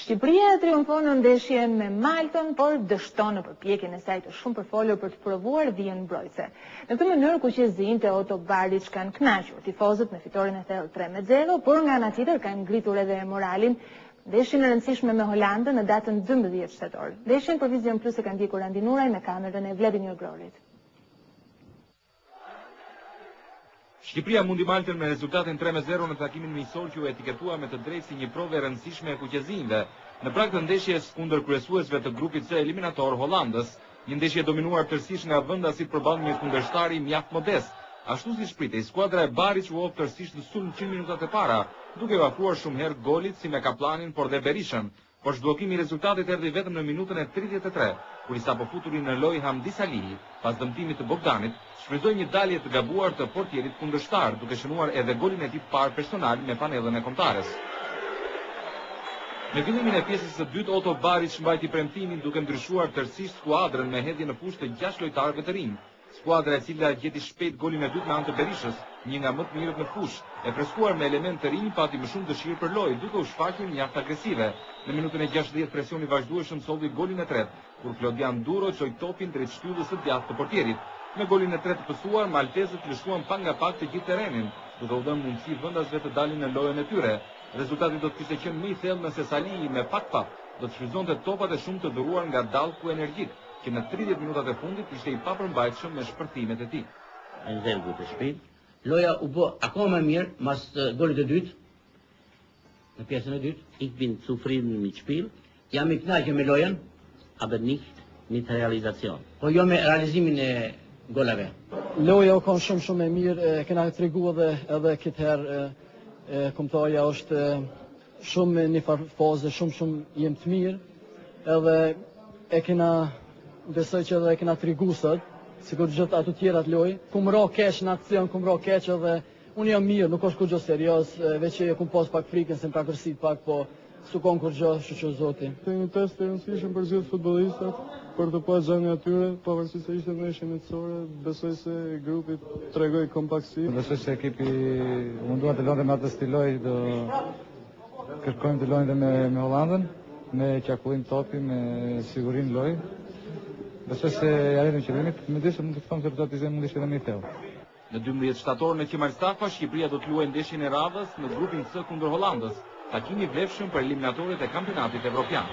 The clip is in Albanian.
Shqipëria triumfon në ndeshjen me Maltën, por dështon në përpjekjen e saj të shumë përfolur për të provuar vijën mbrojtëse. Në këtë mënyrë kuqezin te Oto Baric kanë kënaqur tifozët me fitoren e thellë 3-0, por nga ana tjetër kanë ngritur edhe moralin ndeshjen e rëndësishme me Holandën në datën 12 shtator. Ndeshjen për Vision Plus e kanë ndjekur Andi Nuraj me kamerën e Vladimir Grorit. Shqipëria mundi Maltën me rezultatin 3-0 në takimin miqësor që u etiketua me të drejtë si një provë e rëndësishme e kuqezinjve në prag të ndeshjes kundër kryesuesve të grupit C eliminator Hollandës, një ndeshje dominuar tërësisht nga vendasit përballë një kundërshtari mjaft modest. Ashtu si shpritej, skuadra e Baric u hop tërësisht në sulm 100 minutat e para, duke u afruar shumë herë golit si me Kaplanin por dhe Berishën, por zhbllokimi i rezultatit erdhi vetëm në minutën e 33, kur i sapo futuri në lojë Hamdi Salihi, pas dëmtimit të Bogdanit, shfrytëzoi një dalje të gabuar të portierit kundërshtar, duke shënuar edhe golin e tij parë personal me panellën e kontares. Me fillimin e pjesës së dytë, Oto Baric mbajti premtimin duke ndryshuar tërësisht skuadrën me hedhje në fushë të 6 lojtarëve të rinj. Skuadra e cila gjeti shpejt golin e dytë me anë të Berishës, një nga më të mirët në fushë, e freskuar me element të rinj, pati më shumë dëshirë për lojë, duke u shfaqur mjaft agresive. Në minutën e 60 presioni vazhdueshëm solli golin e tretë, kur Flodian Duro çoi topin drejt shtyllës së djathtë të portierit. Me golin e tretë të pësuar, maltezët lëshuan pa nga pak të gjithë terrenin, duke u dhënë mundësi vendasve të dalin në lojën e tyre. Rezultati do të kishte qenë më i thellë nëse Salihi me pak do të shfrytëzonte topat e shumë të dhuruar nga Dallku Energjik, që në 30 minutat e fundit ishte i papërmbajtshëm me shpërthimet e tij. Në zel gut shpil. Loja u bë akoma më mirë mas golit të dytë. Në pjesën e dytë, Ich bin zufrieden mit Spiel, jam i kënaqur me lojën, aber nicht mit Realisation. po jo me realizimin e golave. Loja u kanë shumë e mirë, kena treguar edhe këtë herë kombëtarja është shumë në një fazë shumë jem të mirë, edhe e kena besoj që edhe e kena treguar sot, sikur gjithë ato tjerat lojë, ku më ra keq në aksion, ku më ra keq edhe unë jam mirë, nuk është kur gjë serioz, veç që kum pas pak frikën se më ka kërcit pak, po s'u kon kur gjë, shqyrë zoti. Është një test i rëndësishëm për gjithë futbollistat, për të pas gjendjen e tyre, pavarësisht se ishte ndeshje miqësore, besoj se grupi tregoi kompaktësi. Besoj se ekipi mundua të lëndë me atë stiloj, do kërkojmë të lojnë me Hollandën, me qarkullim topi, me sigurinë lojë. Besoj se arritëm qëllimit, megjithëse mund të them se rezultati mund të ishte edhe më i thellë. Në 12 shtator në Qimar Stafa, Shqipëria do të luajë ndeshjen e radhës në grupin C kundër Hollandës, takimi vlefshëm për eliminatorët e kampionatit evropian.